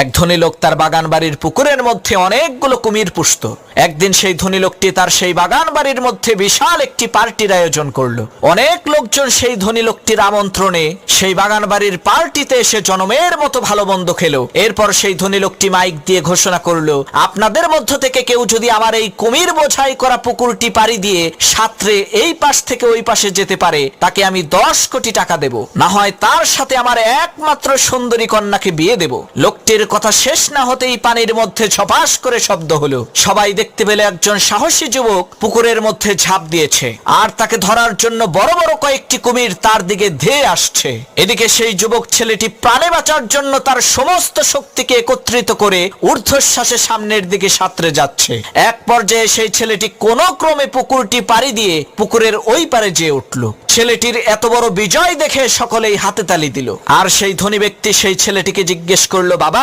এক ধনী লোক তার বাগান বাড়ির পুকুরের মধ্যে অনেকগুলো কুমির পুষত। একদিন সেই ধনী লোকটি তার সেই বাগান বাড়ির মধ্যে বিশাল একটি পার্টির আয়োজন করলো। অনেক লোকজন সেই ধনী লোকটির আমন্ত্রণে সেই বাগান বাড়ির পার্টিতে এসে জনমের মতো ভালো মন্দ খেলো। এরপর সেই ধনী লোকটি মাইক দিয়ে ঘোষণা করলো, আপনাদের মধ্য থেকে কেউ যদি আমার এই কুমির বোঝাই করা পুকুরটি পাড়ি দিয়ে সাঁতরে এই পাশ থেকে ওই পাশে যেতে পারে, তাকে আমি 10 কোটি টাকা দেব, না হয় তার সাথে আমার একমাত্র সুন্দরী কন্যাকে বিয়ে দেব। লোকটির কথা শেষ না হতেই পানির মধ্যে ছপাস করে শব্দ হলো। সবাই দেখতে পেলে একজন সাহসী যুবক পুকুরের মধ্যে ঝাঁপ দিয়েছে, আর তাকে ধরার জন্য বড় বড় কয়েকটি কুমির তার দিকে ধেয়ে আসছে। এদিকে সেই যুবক ছেলেটি প্রাণে বাঁচার জন্য তার সমস্ত শক্তিকে একত্রিত করে ঊর্ধ্বশ্বাসে সামনের দিকে সাঁতরে যাচ্ছে। এক পর্যায়ে সেই ছেলেটি কোনো ক্রমে পুকুরটি পাড়ি দিয়ে পুকুরের ওই পারে যেয়ে উঠল। ছেলেটির এত বড় বিজয় দেখে সকলেই হাতে তালি দিল। আর সেই ধনী ব্যক্তি সেই ছেলেটিকে জিজ্ঞেস করলো, বাবা